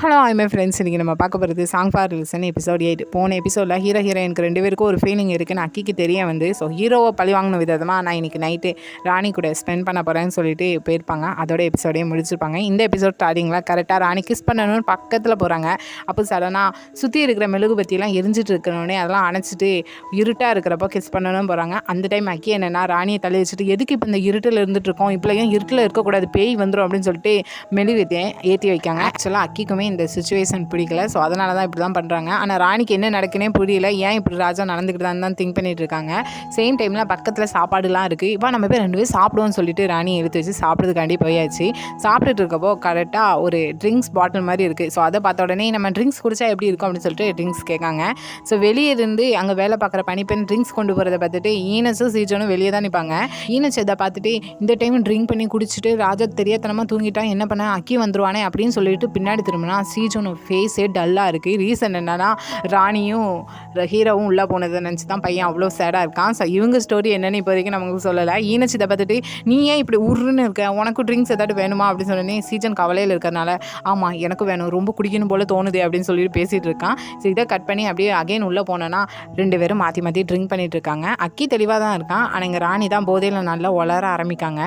Hello ஐ friends. இன்றைக்கி நம்ம பார்க்க போகிறது சாங் ஃபார் லிசன் எபிசோட் 8. போன எபிசோடில் ஹீரோயினுக்கு 2 பேருக்கும் ஒரு ஃபீலிங் இருக்குன்னு அக்கிக்கு தெரிய வந்து ஸோ ஹீரோவை பழி வாங்கின விதமாக நான் இன்றைக்கி நைட்டு ராணி கூட ஸ்பெண்ட் பண்ண போகிறேன்னு சொல்லிட்டு போயிருப்பாங்க. அதோட எபிசோடே முடிச்சிருப்பாங்க. இந்த எபிசோட் ஸ்டார்டிங்கில் கரெக்டாக ராணி கிஸ் பண்ணணும்னு பக்கத்தில் போகிறாங்க. அப்போ சடனாக சுற்றி இருக்கிற மெழுகுபத்தியெல்லாம் எரிஞ்சிட்டு இருக்கணுன்னே அதெல்லாம் அணைச்சிட்டு இருட்டாக இருக்கிறப்போ கிஸ் பண்ணணும்னு போகிறாங்க. அந்த டைம் அக்கி என்னென்னா ராணியை தள்ளி வச்சுட்டு எதுக்கு இப்போ இந்த இருட்டில் இருந்துகிட்ருக்கோம், இப்போலையும் இருட்டில் இருக்கக்கூடாது, பேய் வந்துடும் அப்படின்னு சொல்லிட்டு மெழுகுபத்தியை ஏற்றி வைக்காங்க. ஆக்சுவலாக அக்கிக்குமே இந்த சிச்சுவேஷன் பிடிக்கல. ஸோ அதனால தான் இப்படி தான் பண்ணுறாங்க. ஆனால் ராணிக்கு என்ன நடக்குன்னே புரியல. ஏன் இப்படி ராஜா நடந்துக்கிட்டு தான் திங்க் பண்ணிட்டு இருக்காங்க. சேம் டைமில் பக்கத்தில் சாப்பாடுலாம் இருக்குது. இப்போ நம்ம போய் 2 பேர் சாப்பிடுவோம்னு சொல்லிட்டு ராணி எடுத்து வச்சு சாப்பிட்றதுக்காண்டி போயாச்சு. சாப்பிட்டுட்டு இருக்கப்போ கரெக்டாக ஒரு ட்ரிங்க்ஸ் பாட்டில் மாதிரி இருக்குது. ஸோ அதை பார்த்த உடனே நம்ம ட்ரிங்க்ஸ் குடிச்சா எப்படி இருக்கும் அப்படின்னு சொல்லிட்டு ட்ரிங்க்ஸ் கேட்காங்க. ஸோ வெளியே இருந்து அங்கே வேலை பார்க்குற பனிப்பெண் ட்ரிங்க்ஸ் கொண்டு போகிறத பார்த்துட்டு ஈனஸும் சீஜனும் வெளியே தான் நிற்பாங்க. ஈனஸ் இதை பார்த்துட்டு இந்த டைம் ட்ரிங்க் பண்ணி குடிச்சிட்டு ராஜா தெரியாதனமாக தூங்கிட்டா என்ன பண்ண, அக்கி வந்துருவானே அப்படின்னு சொல்லிட்டு பின்னாடி திரும்பினா சீஜனோட ஃபேஸே டல்லாக இருக்குது. ரீசன் என்னன்னா ராணியும் ஹீரோவும் உள்ளே போனதை நினச்சி தான் பையன் அவ்வளோ சேடாக இருக்கான். ஸோ இவங்க ஸ்டோரி என்னென்னு இப்போ வரைக்கும் நமக்கு சொல்லலை. ஈனஸ் இதை பார்த்துட்டு நீ ஏன் இப்படி உருன்னு இருக்க, உனக்கு ட்ரிங்க்ஸ் ஏதாட்டு வேணுமா அப்படின்னு சொன்னே சீஜன் கவலையில் இருக்கிறனால ஆமாம் எனக்கு வேணும், ரொம்ப குடிக்கணும் போல் தோணுது அப்படின்னு சொல்லிட்டு பேசிகிட்டு இருக்கான். ஸோ இதை கட் பண்ணி அப்படியே அகைன் உள்ளே போனோன்னா 2 பேரும் மாற்றி மாற்றி ட்ரிங்க் பண்ணிகிட்டு இருக்காங்க. அக்கி தெளிவாக தான் இருக்கான். ஆனால் இங்கே ராணி தான் போதையில் நல்லா வளர ஆரம்பிக்காங்க.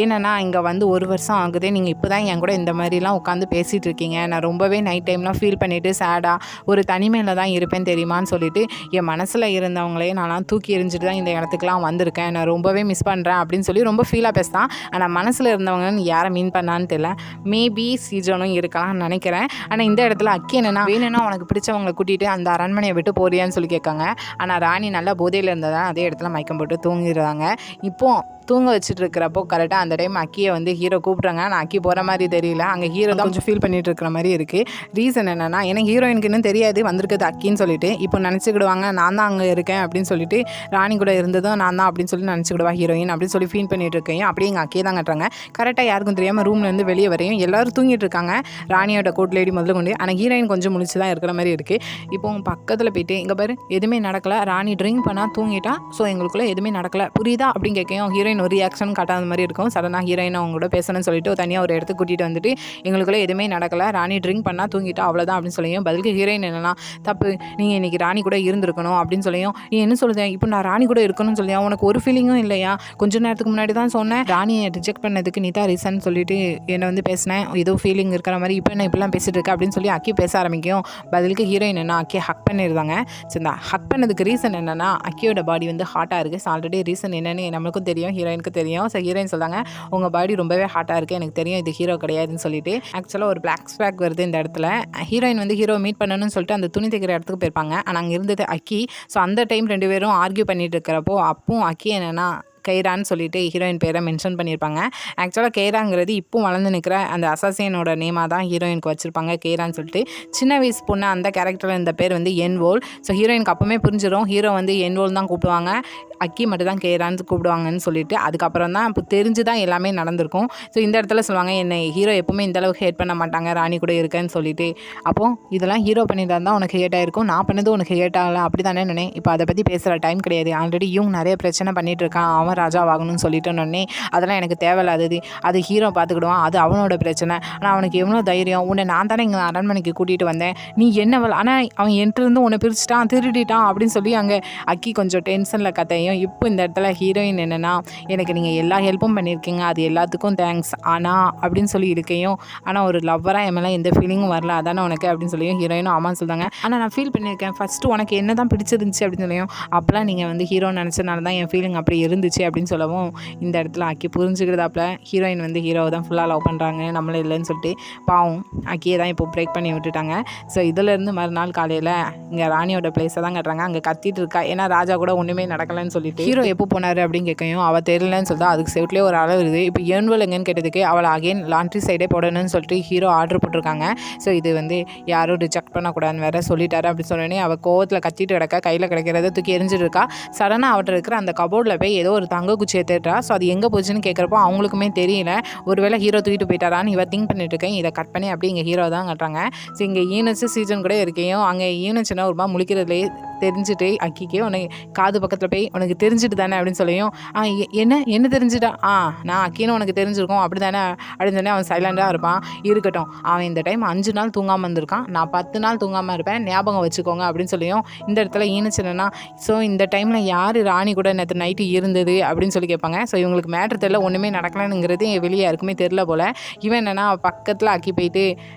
என்னென்னா இங்கே வந்து 1 வருஷம் ஆகுது, நீங்கள் இப்போ தான் என் கூட இந்த மாதிரிலாம் உட்காந்து பேசிகிட்டு இருக்கீங்க, நான் ரொம்பவே நைட் டைம்லாம் ஃபீல் பண்ணிவிட்டு சேடாக ஒரு தனிமையில் தான் இருப்பேன் தெரியுமான்னு சொல்லிட்டு என் மனசில் இருந்தவங்களே நான்லாம் தூக்கி எறிஞ்சிட்டு தான் இந்த இடத்துக்குலாம் வந்திருக்கேன், நான் ரொம்பவே மிஸ் பண்ணுறேன் அப்படின்னு சொல்லி ரொம்ப ஃபீலாக பேசுதான். ஆனால் மனசில் இருந்தவங்கன்னு யாரை மீன் பண்ணான்னு தெரியல. மேபி சீஜனும் இருக்கலாம்னு நினைக்கிறேன். ஆனால் இந்த இடத்துல அக்கி என்னென்னா வேணும்னா உனக்கு பிடிச்சவங்களை கூட்டிகிட்டு அந்த அரண்மனையை விட்டு போறியான்னு சொல்லி கேட்காங்க. ஆனால் ராணி நல்லா போதையில் இருந்ததான் அதே இடத்துல மயக்கம் போட்டு தூங்கிடுறாங்க. இப்போது தூங்க வச்சுட்டு இருக்கிறப்போ கரெக்டாக அந்த டைம் அக்கியை வந்து ஹீரோ கூப்பிட்றாங்க. நான் அக்கி போகிற மாதிரி தெரியல. அங்கே ஹீரோ தான் கொஞ்சம் ஃபீல் பண்ணிட்டு இருக்கிற மாதிரி இருக்குது. ரீசன் என்னென்னா எனக்கு ஹீரோயினுக்கு இன்னும் தெரியாது வந்திருக்குது அக்கின்னு சொல்லிட்டு இப்போ நினச்சிக்கிடுவாங்க நான் தான் அங்கே இருக்கேன் அப்படின்னு சொல்லிட்டு ராணி கூட இருந்ததும் நான் தான் அப்படின்னு சொல்லி நினச்சிக்கிடுவா ஹீரோயின் அப்படின்னு சொல்லி ஃபீல் பண்ணிட்டு இருக்கேன். அப்படியே எங்கள் அக்கியை தான் கட்டுறாங்க. கரெக்டாக யாருக்கும் தெரியாமல் ரூம்லேருந்து வெளியே வரையும் எல்லோரும் தூங்கிட்டு இருக்காங்க. ராணியோட கோட் லேடி முதல்ல கொண்டு. ஆனால் ஹீரோயின் கொஞ்சம் முடிச்சு தான் இருக்கிற மாதிரி இருக்குது. இப்போ பக்கத்தில் போயிட்டு இங்கே பாரு எதுவுமே நடக்கலை, ராணி ட்ரிங்க் பண்ணால் தூங்கிட்டா, ஸோ எங்களுக்குள்ளே எதுவுமே நடக்கலை புரியுதா அப்படின்னு கேட்கும். ஹீரோயின் ஒரு ரியாக்ஷன் காட்டாத மாதிரி இருக்கும். சடனாக ஹீரோயின் அவங்க கூட பேசணும்னு சொல்லிட்டு தனியாக ஒரு இடத்துக்கு கூட்டிகிட்டு வந்துட்டு எங்களுக்குள்ளே எதுவுமே நடக்கலை, ராணி ட்ரிங்க் பண்ணால் தூங்கிட்டா அவ்வளோதான் அப்படின்னு சொல்லியும். பதிலுக்கு ஹீரோயின் என்னன்னா தப்பு, நீங்கள் இன்றைக்கி ராணி கூட இருந்திருக்கணும் அப்படின்னு சொல்லியும். நீ என்ன சொல்லுதேன் இப்போ நான் ராணி கூட இருக்கணும்னு சொல்லியா, உனக்கு ஒரு ஃபீலிங்கும் இல்லையா, கொஞ்ச நேரத்துக்கு முன்னாடி தான் சொன்னேன் ராணியை ரிஜெக்ட் பண்ணதுக்கு நீ தான் ரீசன் சொல்லிட்டு என்னை வந்து பேசினேன், ஏதோ ஃபீலிங் இருக்கிற மாதிரி இப்போ என்ன இப்படிலாம் பேசிட்டு இருக்கேன் அப்படின்னு சொல்லி அக்கி பேச ஆரம்பிக்கும். பதிலுக்கு ஹீரோயின் என்ன அக்கி ஹக் பண்ணியிருந்தாங்க. ஸோ இந்த ஹக் பண்ணதுக்கு ரீசன் என்னன்னா அக்கியோட பாடி வந்து ஹாட்டாக இருக்குது. ஸோ ஆல்ரெடி ரீசன் என்னன்னு நம்மளுக்கும் தெரியும், ஹீரோயினுக்கு தெரியும். ஸோ ஹீரோயின் சொல்கிறாங்க உங்கள் பாடி ரொம்பவே ஹாட்டாக இருக்குது, எனக்கு தெரியும் இது ஹீரோ கிடையாதுன்னு சொல்லிட்டு. ஆக்சுவலாக ஒரு பிளாக் ஸ்பேக் வருது இந்த இடத்துல. ஹீரோயின் வந்து ஹீரோ மீட் பண்ணணும்னு சொல்லிட்டு அந்த துணி தைக்கிற இடத்துக்கு போயிருப்பாங்க. ஆனால் அங்கே இருந்தது அக்கி. ஸோ அந்த டைம் 2 பேரும் ஆர்கியூ பண்ணிட்டு இருக்கிறப்போ அப்பவும் அக்கி என்னென்னா கைரான்னு சொல்லிட்டு ஹீரோயின் பேரை மென்ஷன் பண்ணியிருப்பாங்க. ஆக்சுவலாக கைராங்கிறது இப்போ வளர்ந்து நிற்கிற அந்த அசாசியனோட நேமாக தான் ஹீரோயினுக்கு வச்சுருப்பாங்க கைரான்னு சொல்லிட்டு. சின்ன வயசு பொண்ணு அந்த கேரக்டரில் இந்த பேர் வந்து என்வோல். ஸோ ஹீரோயினுக்கு அப்போவுமே புரிஞ்சிடும் ஹீரோ வந்து என்வோல் தான் கூப்பிடுவாங்க, அக்கி மட்டும் தான் கைரான்னு கூப்பிடுவாங்கன்னு சொல்லிட்டு. அதுக்கப்புறம் தான் இப்போ தெரிஞ்சு தான் எல்லாமே நடந்திருக்கும். ஸோ இந்த இடத்துல சொல்லுவாங்க என்னை ஹீரோ எப்போவுமே இந்தளவுக்கு ஹேட் பண்ண மாட்டாங்க ராணி கூட இருக்கேன்னு சொல்லிட்டு. அப்போது இதெல்லாம் ஹீரோ பண்ணிட்டு தான் உனக்கு ஹேட் ஆகிருக்கும், நான் பண்ணது உனக்கு ஹேட் ஆகலை அப்படி தானே நினை. இப்போ அதை பற்றி பேசுகிற டைம் கிடையாது, ஆல்ரெடி இவங்க நிறைய பிரச்சனை பண்ணிகிட்டு இருக்கான், அவன் ராஜாவாகணும்னு சொல்லிட்டோன்னே அதெல்லாம் எனக்கு தேவையில்லாதது, அது ஹீரோ பார்த்துக்கிடுவான், அது அவனோட பிரச்சனை. ஆனால் அவனுக்கு எவ்வளோ தைரியம், உன்னை நான் தானே இங்கே அரண்மனைக்கு கூட்டிகிட்டு வந்தேன், நீ என்ன ஆனால் அவன் என்கிட்டருந்து உன்னை பிரிச்சுட்டான் திருடிட்டான் அப்படின்னு சொல்லி அங்கே அக்கி கொஞ்சம் டென்ஷனில் கத்தையும். இப்போ இந்த இடத்துல ஹீரோயின் என்னென்னா எனக்கு நீங்கள் எல்லா ஹெல்ப்பும் பண்ணியிருக்கீங்க, அது எல்லாத்துக்கும் தேங்க்ஸ், ஆனால் அப்படின்னு சொல்லி இருக்கையும் ஆனால் ஒரு லவ்வராக என் மேலே எந்த ஃபீலிங்கும் வரல அதானே உனக்கு அப்படின்னு சொல்லியும் ஹீரோயினும் ஆமான்னு சொல்லுவாங்க. ஆனால் நான் ஃபீல் பண்ணியிருக்கேன் ஃபஸ்ட்டு உனக்கு என்ன தான் பிடிச்சிருந்துச்சு அப்படின்னு சொல்லியும் அப்போலாம் நீங்கள் வந்து ஹீரோ நினச்சனால தான் என் ஃபீலிங் அப்படி இருந்துச்சு அப்படின்னு சொல்லவும் இந்த இடத்துல அக்கி புரிஞ்சுக்கிறதாப்புல ஹீரோயின் வந்து ஹீரோவை தான் ஃபுல்லாக லவ் பண்ணுறாங்க நம்மளே இல்லைன்னு சொல்லிட்டு பாவம் அக்கியை தான் இப்போ பிரேக் பண்ணி விட்டுட்டாங்க. ஸோ இதிலேருந்து மறுநாள் காலையில் இங்கே ராணியோட பிளேஸை தான் கட்டுறாங்க. அங்கே கத்திட்டு இருக்கா, ஏன்னா ராஜா கூட ஒன்றுமே நடக்கலைன்னு சொல்லிட்டு. ஹீரோ எப்போ போனார் அப்படின்னு கேட்கையும் அவள் தெரியலன்னு சொல்லிட்டு அதுக்கு செவட்லேயே ஒரு அளவு இருக்குது. இப்போ ஏன்வல் எங்கன்னு கேட்டதுக்கு அவளை அகைன் லாண்ட்ரி சைடே போடணும்னு சொல்லிட்டு ஹீரோ ஆர்டர் போட்டிருக்காங்க. ஸோ இது வந்து யாரும் ரிஜெக்ட் பண்ணக்கூடாதுன்னு வேறு சொல்லிட்டாரு அப்படின்னு சொன்னோடனே அவள் கோவத்தில் கத்திட்டு கிடக்க கையில் கிடைக்கிறத தூக்கி எரிஞ்சிட்டு இருக்கா. சடனாக அவட்ட இருக்கிற அந்த கபோர்டில் போய் ஏதோ ஒரு தங்க குச்சியை தேடுறா. ஸோ அது எங்கே போச்சுன்னு கேட்குறப்போ அவங்களுக்குமே தெரியல, ஒருவேளை ஹீரோ தூக்கிட்டு போயிட்டாரான்னு இவ திங்க் பண்ணிட்டு இருக்கேன். இதை கட் பண்ணி அப்படி இங்கே ஹீரோ தான் கட்டுறாங்க. ஸோ இங்கே ஈனச்சு சீசன் கூட இருக்கையும் அங்கே ஈனச்சுன்னா ஒரு முழிக்கிறதுலேயே தெரிஞ்சுட்டு அக்கிக்கு உனக்கு காது பக்கத்தில் போய் உனக்கு தெரிஞ்சுட்டு தானே அப்படின்னு சொல்லியும் என்ன தெரிஞ்சுட்டா நான் அக்கின்னு உனக்கு தெரிஞ்சிருக்கோம் அப்படி தானே அப்படின்னு சொன்னே அவன் சைலண்டாக இருப்பான். இருக்கட்டும், அவன் இந்த டைம் 5 நாள் தூங்காமல் இருந்திருக்கான், நான் 10 நாள் தூங்காமல் இருப்பேன், ஞாபகம் வச்சுக்கோங்க அப்படின்னு சொல்லியும் இந்த இடத்துல ஈனுச்சுன்னா ஸோ இந்த டைமில் யார் ராணி கூட நேற்று நைட்டு இருந்தது அப்படின்னு சொல்லி கேட்பாங்க. ஸோ இவங்களுக்கு மேட்ரு தெரியல, ஒன்றுமே நடக்கலைங்கிறது வெளியே யாருக்குமே தெரில போல். இவன் என்னென்னா பக்கத்தில் அக்கி போயிட்டு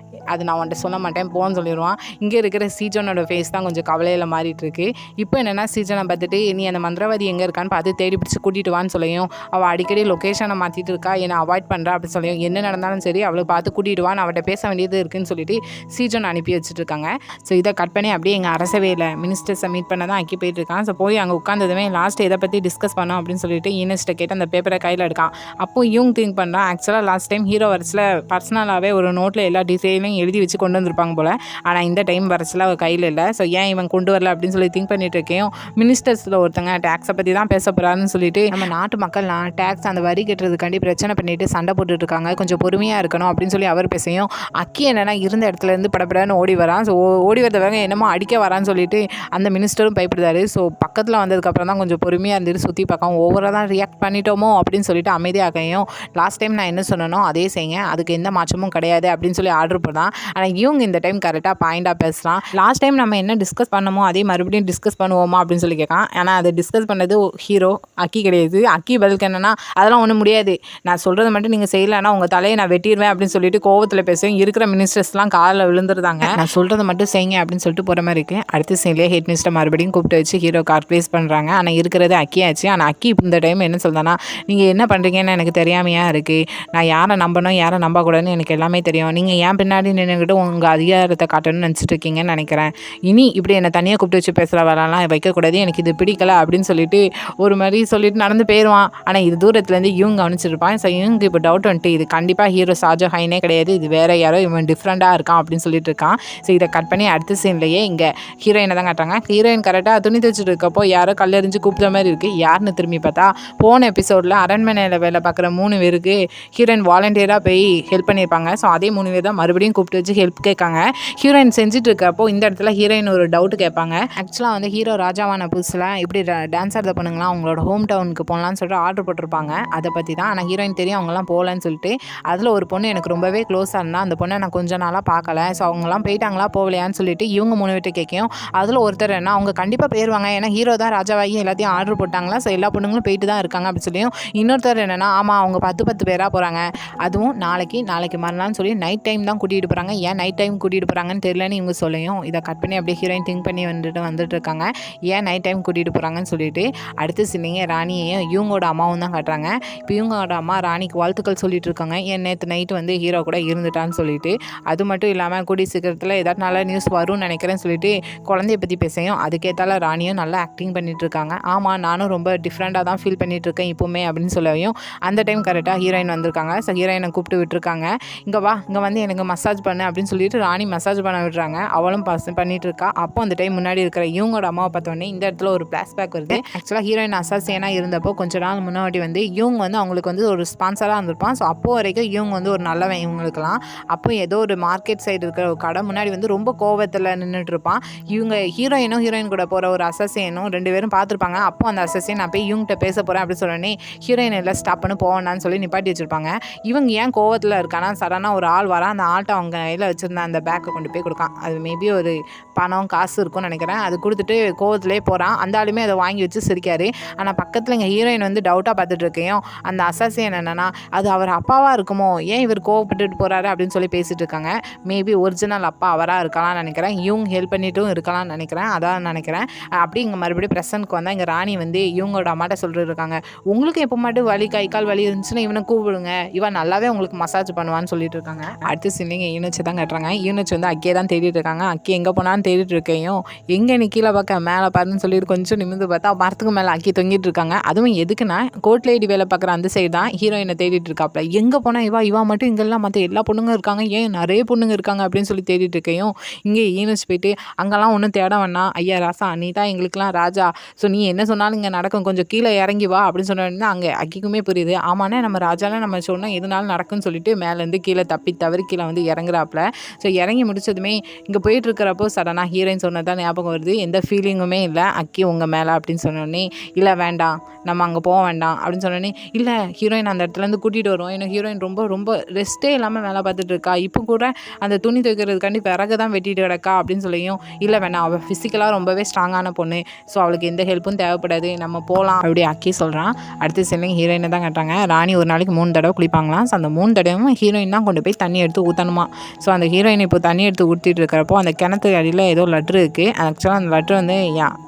அது நான் உன்ட்ட சொல்ல மாட்டேன் போன்னு சொல்லிடுவான். இங்கே இருக்கிற சீஜனோட ஃபேஸ் தான் கொஞ்சம் கவலையில் மாறிட்டு இருக்கு. இப்போ என்னென்னா சீஜனை பார்த்துட்டு நீ அந்த மந்திரவாதி எங்கே இருக்கான்னு பார்த்து தேடி பிடிச்சி கூட்டிகிட்டு வான்னு சொல்லியும் அவள் அடிக்கடி லொக்கேஷனை மாற்றிட்டு இருக்கா, என்னை அவாய்ட் பண்ணுறா அப்படின்னு சொல்லியும் என்ன நடந்தாலும் சரி அவளை பார்த்து கூட்டிகிட்டு வான்னு அவட்ட பேச வேண்டியது இருக்குன்னு சொல்லிட்டு சீஜன் அனுப்பி வச்சுட்டு இருக்காங்க. ஸோ இதை கட் பண்ணி அப்படியே எங்கள் அரசவையில் மினிஸ்டர்ஸை மீட் பண்ண தான் அக்கி போயிட்டு இருக்கான். ஸோ போய் அங்கே உட்காந்ததுமே லாஸ்ட் இதை பற்றி டிஸ்கஸ் பண்ணோம் அப்படின்னு சொல்லிட்டு ஈனஸ்ட்டை கேட்டு அந்த பேப்பரை கையில் எடுக்கான். அப்போ இவங்க திங்க் பண்ணுறான், ஆக்சுவலாக லாஸ்ட் டைம் ஹீரோ வரச்சில் பர்சனலாகவே ஒரு நோட்டில் எல்லா டீட்டெயிலையும் எழுதி வச்சு கொண்டு வந்திருப்பாங்க போல். ஆனால் இந்த டைம் வரச்சில் அவள் கையில் இல்லை. ஸோ ஏன் இவன் கொண்டு வரல அப்படின்னு சொல்லி திங்க் பண்ணிட்டு இருக்கேன். மினிஸ்டர்ஸில் ஒருத்தங்க டேக்ஸை பற்றி தான் பேச போகிறாருன்னு சொல்லிட்டு நம்ம நாட்டு மக்கள்லாம் டேக்ஸ் அந்த வரி கட்டுறதுக்காண்டி பிரச்சனை பண்ணிட்டு சண்டை போட்டுட்டு இருக்காங்க, கொஞ்சம் பொறுமையாக இருக்கணும் அப்படின்னு சொல்லி அவர் பேசையும் அக்கி என்னென்னா இருந்த இடத்துல இருந்து படப்படன்னு ஓடி வரான். ஸோ ஓடி வரத என்னமோ அடிக்க வரான்னு சொல்லிட்டு அந்த மினிஸ்டரும் பயப்படுதாரு. ஸோ பக்கத்தில் வந்ததுக்கப்புறம் தான் கொஞ்சம் பொறுமையாக இருந்துட்டு சுற்றி பார்க்க ஓவராக தான் ரியாக்ட் பண்ணிட்டோமோ அப்படின்னு சொல்லிட்டு அமைதியாகையும் லாஸ்ட் டைம் நான் என்ன சொன்னனோ அதே செய்யுங்க, அதுக்கு எந்த மாற்றமும் கிடையாது அப்படின்னு சொல்லி ஆர்டர் பண்ணான். ஆனால் இவங்க இந்த டைம் கரெக்டாக பாயிண்டாக பேசலாம். லாஸ்ட் டைம் நம்ம என்ன டிஸ்கஸ் பண்ணமோ அதே மறுபடியும் டிஸ்கஸ் பண்ணுவோமா அப்படின்னு சொல்லி கேட்கான். ஆனால் அதை டிஸ்கஸ் பண்ணது ஹீரோ, அக்கி கிடையாது. அக்கி பதிலுக்கு என்னன்னா அதெல்லாம் ஒன்றும் முடியாது, நான் சொல்கிறத மட்டும் நீங்கள் செய்யலைன்னா உங்கள் தலையை நான் வெட்டிடுவேன் அப்படின்னு சொல்லிட்டு கோவத்தில் பேசுவேன். இருக்கிற மினிஸ்டர்ஸ்லாம் காலில் விழுந்துருந்தாங்க, நான் சொல்கிறத மட்டும் செய்யுங்க அப்படின்னு சொல்லிட்டு போகிற மாதிரி இருக்குது. அடுத்த சீன்லேயே ஹெட் மினிஸ்டர் மறுபடியும் கூப்பிட்டு வச்சு ஹீரோ கார்ப்ளேஸ் பண்ணுறாங்க. ஆனால் இருக்கிறது அக்கியாச்சு. ஆனால் அக்கி இந்த டைம் என்ன சொல்கிறேன்னா நீங்கள் என்ன பண்ணுறீங்கன்னு எனக்கு தெரியாமையா இருக்குது, நான் யாரை நம்பணும் யாரை நம்பக்கூடாதுன்னு எனக்கு எல்லாமே தெரியும், நீங்கள் ஏன் பின்னாடி நின்றுக்கிட்டு உங்கள் அதிகாரத்தை காட்டணும்னு நினச்சிட்டு இருக்கீங்கன்னு நினைக்கிறேன், இனி இப்படி என்னை தனியாக கூப்பிட்டு வச்சு பேசுகிற வேலைலாம் வைக்கக்கூடாது, எனக்கு இது பிடிக்கல அப்படின்னு சொல்லிட்டு ஒரு மாதிரி சொல்லிட்டு நடந்து போயிடுவான். ஆனால் இது தூரத்துலேருந்து இவங்க கவனிச்சிருப்பான். ஸோ இவங்க இப்போ டவுட் வந்துட்டு இது கண்டிப்பாக ஹீரோ ஷாஜோ ஹைனே கிடையாது, இது வேறு யாரோ இவன் டிஃப்ரெண்ட்டாக இருக்கான் அப்படின்னு சொல்லிட்டு இருக்கான். ஸோ இதை கட் பண்ணி அடுத்த சீன்லேயே இங்கே ஹீரோயினை தான் காட்டுறாங்க. ஹீரோயின் கரெக்டாக துணி தைச்சிட்டு இருக்கப்போ யாரோ கல்லெறிஞ்சு கூப்பிட்ட மாதிரி இருக்குது. யாருன்னு திரும்பி பார்த்தா போன எபிசோடில் அரண்மனையில் வேலை பார்க்குற 3 பேருக்கு ஹீரோயின் வாலண்டியராக போய் ஹெல்ப் பண்ணியிருப்பாங்க. ஸோ அதே 3 பேர் தான் மறுபடியும் கூப்பிட்டு வச்சு ஹெல்ப் கேட்காங்க. ஹீரோயின் செஞ்சுட்டு இருக்கப்போ இந்த இடத்துல ஹீரோயின் ஒரு டவுட் கேட்பாங்க. ஆக்சுவலாக ஹீரோ ராஜாவான புதுசில் இப்படி டான்ஸ் ஆடுற பொண்ணுங்களாம் அவங்களோட ஹோம் டவுனுக்கு போகலான்னு சொல்லிட்டு ஆர்டர் போட்டிருப்பாங்க. அதை பற்றி தான். ஆனால் ஹீரோயின் தெரியும் அவங்களாம் போகலன்னு சொல்லிட்டு. அதில் ஒரு பொண்ணு எனக்கு ரொம்பவே க்ளோஸாக இருந்தால் அந்த பொண்ணை நான் கொஞ்ச நாளாக பார்க்கல. ஸோ அவங்களாம் போயிட்டாங்களா போகலையான்னு சொல்லிட்டு இவங்க 3 பேர்ட்டு கேட்கும். அதில் ஒருத்தர் என்ன அவங்க கண்டிப்பாக போயிடுவாங்க, ஏன்னா ஹீரோ தான் ராஜாவாகி எல்லாத்தையும் ஆர்டர் போட்டாங்களா, ஸோ எல்லா பொண்ணுங்களும் போயிட்டு தான் இருக்காங்க அப்படி சொல்லியும். இன்னொருத்தர் என்னென்னா ஆமாம் அவங்க 10 பேராக போகிறாங்க, அதுவும் நாளைக்கு மறுநாள்னு சொல்லி நைட் டைம் தான் கூட்டிகிட்டு போகிறாங்க, ஏன் நைட் டைம் கூட்டிகிட்டு போகிறாங்கன்னு தெரியலன்னு இவங்க சொல்லியும். இதை கட் பண்ணி அப்படியே ஹீரோயின் திங்க் பண்ணி வந்துட்டு இருக்காங்க, ஏன் நைட் டைம் கூட்டிகிட்டு போகிறாங்கன்னு சொல்லிட்டு. அடுத்து சின்னிங்க ராணியையும் இவங்களோட அம்மாவும் தான் காட்டுறாங்க. இப்போ இவங்களோட அம்மா ராணிக்கு வாழ்த்துக்கள் சொல்லிட்டு இருக்காங்க, ஏன் நேற்று நைட்டு ஹீரோ கூட இருந்துட்டான்னு சொல்லிட்டு. அது மட்டும் இல்லாமல் கூடி சீக்கிரத்தில் ஏதாவது நல்ல நியூஸ் வரும்னு நினைக்கிறேன்னு சொல்லிட்டு குழந்தைய பற்றி பேசையும். அதுக்கேற்றால ராணியும் நல்லா ஆக்டிங் பண்ணிட்டு இருக்காங்க. ஆமாம் நானும் ரொம்ப டிஃப்ரெண்ட்டாக தான் ஃபீல் பண்ணிட்டு இருக்கேன் இப்போவுமே அப்படின்னு சொல்லவும் அந்த டைம் கரெக்டாக ஹீரோயின் வந்திருக்காங்க. ஸோ ஹீரோயினை கூப்பிட்டு விட்டுருக்காங்க, இங்கே வா இங்கே எனக்கு மசாஜ் பண்ணு அப்படின்னு சொல்லிட்டு ராணி மசாஜ் பண்ண விடுறாங்க. அவளும் பண்ணிட்டு இருக்கா. அப்போ அந்த டைம் முன்னாடி இருக்கிற இவங்களோட அம்மாவை பார்த்தோன்னே இந்த இடத்துல ஒரு ஃப்ளாஷ்பேக் வருது. ஆக்சுவலாக ஹீரோயின் அசாசியனாக இருந்தப்போ கொஞ்ச நாள் முன்னாடி இவங்க அவங்களுக்கு ஒரு ஸ்பான்சராக இருந்திருப்பான். ஸோ அப்போ வரைக்கும் இவங்க ஒரு நல்லவன் இவங்களுக்குலாம். அப்போ ஏதோ ஒரு மார்க்கெட் சைடு இருக்கிற ஒரு கடை முன்னாடி ரொம்ப கோவத்தில் நின்றுட்டு இருப்பான். இவங்க ஹீரோயின் கூட போகிற ஒரு அசசியனும் 2 பேரும் பார்த்துருப்பாங்க. அப்போ அந்த அசசியன் நான் போய் இவங்ககிட்ட பேச போகிறேன் அப்படின்னு சொன்னோன்னே ஹீரோயின் எல்லாம் ஸ்டாப் பண்ணி போவேண்டான்னு சொல்லி நிப்பாட்டி வச்சுருப்பாங்க. இவங்க ஏன் கோவத்தில் இருக்கானா, சடனாக ஒரு ஆள் வரான், அந்த ஆள்கிட்ட அவங்க கையில் வச்சுருந்த அந்த பேக்கை கொண்டு போய் கொடுக்கான். அது மேபி ஒரு பணம் காசு இருக்கும்னு நினைக்கிறேன். அது கொடுத்துட்டு கோவத்திலே போகிறான். அந்த ஆளுமே அதை வாங்கி வச்சு சிரிக்காரு. ஆனால் பக்கத்தில் இங்கே ஹீரோயின் டவுட்டாக பார்த்துட்டு இருக்கையும் அந்த அசாசியன் என்னென்னா அது அவர் அப்பாவாக இருக்குமோ, ஏன் இவர் கோவப்பட்டுட்டு போகிறாரு அப்படின்னு சொல்லி பேசிகிட்டு இருக்காங்க. மேபி ஒரிஜினல் அப்பா அவராக இருக்கலாம்னு நினைக்கிறேன், இவங்க ஹெல்ப் பண்ணிட்டும் இருக்கலாம்னு நினைக்கிறேன், அதான் நினைக்கிறேன். அப்படி இங்கே மறுபடியும் ப்ரெசன்ட்க்கு வந்தால் இங்கே ராணி இவங்களோட அம்மாட்ட சொல்லிட்டு இருக்காங்க, உங்களுக்கு எப்போ மட்டும் வலி கை கால் வலி இருந்துச்சுன்னா இவனை கூப்பிடுங்க, இவன் நல்லாவே உங்களுக்கு மசாஜ் பண்ணுவான்னு சொல்லிட்டு இருக்காங்க. அடுத்து சின்னிங்க ஈனச்சு தான் கட்டுறாங்க. ஈனச்சு அக்கியே தான் தேடிட்டு இருக்காங்க. அக்கி எங்கே போனான்னு தேடிட்டு இருக்கையும் எங்கே நீ கீழே பார்க்க மேலே பாருன்னு சொல்லிட்டு கொஞ்சம் நிமிந்து பார்த்தா மரத்துக்கு மேலே அக்கி தொங்கிட்டு இருக்காங்க. அதுவும் எதுக்குன்னா கோட் லேடி வேலை பார்க்குற அந்த சைடு தான் ஹீரோயினை தேடிட்டு இருக்காப்ல. எங்கே போனால் இவா மட்டும் இங்கெல்லாம் மற்ற எல்லா பொண்ணுங்க இருக்காங்க, ஏன் நிறைய பொண்ணுங்க இருக்காங்க அப்படின்னு சொல்லி தேடிட்டு இருக்கையும் இங்கே ஈனச்சு போயிட்டு அங்கெல்லாம் ஒன்றும் தேட வேணாம், ஐயா ராசா நீ தான் எங்களுக்கெல்லாம் ராஜா, ஸோ நீ என்ன சொன்னாலும் இங்கே நடக்கும், கொஞ்சம் கீழே இறங்கி வா அப்படின்னு சொன்னா அங்கே அக்கிக்குமே புரியுது. ஆமாண்ணே நம்ம ராஜாலாம் நம்ம சொன்னால் எதுனாலும் நடக்கும்னு சொல்லிட்டு மேலேருந்து கீழே தவறி கீழே இறங்குறாப்புல. ஸோ இறங்கி முடிச்சதுமே இங்கே போயிட்டு இருக்கிறப்போ சடனாக ஹீரோயின் சொன்னதான் ஞாபகம் வருது. வருது, எந்த ஃபீலிங்குமே இல்லை அக்கி உங்கள் மேலே அப்படின்னு சொன்னோடனே, இல்லை வேண்டாம் நம்ம அங்கே போக வேண்டாம் அப்படின்னு சொன்னோடனே, இல்லை ஹீரோயின் அந்த இடத்துலேருந்து கூட்டிகிட்டு வருவோம், ஏன்னா ஹீரோயின் ரொம்ப ரொம்ப ரெஸ்ட்டே இல்லாமல் வேலை பார்த்துட்டு இருக்கா, இப்போ கூட அந்த துணி துவைக்கிறதுக்காண்டி விறகு தான் வெட்டிட்டு கிடக்கா அப்படின்னு சொல்லியும், இல்லை வேணாம் அவள் ஃபிசிக்கலாக ரொம்பவே ஸ்ட்ராங்கான பொண்ணு, ஸோ அவளுக்கு எந்த ஹெல்ப்பும் தேவைப்படாது, நம்ம போகலாம் அப்படி அக்கி சொல்கிறான். அடுத்த சீன்லையும் ஹீரோயினை தான் காட்டுறாங்க. ராணி ஒரு நாளைக்கு 3 தடவை குளிப்பாங்களாம். ஸோ அந்த 3 தடவையும் ஹீரோயின் தான் கொண்டு போய் தண்ணி எடுத்து ஊற்றணுமா. ஸோ அந்த ஹீரோயின் இப்போ தண்ணி எடுத்து ஊற்றிட்டு இருக்கிறப்போ அந்த கிணத்து அடியில் ஏதோ லெட்ரு இருக்குது. ஆக்சுவலாக அந்த லெட்ரு வந்து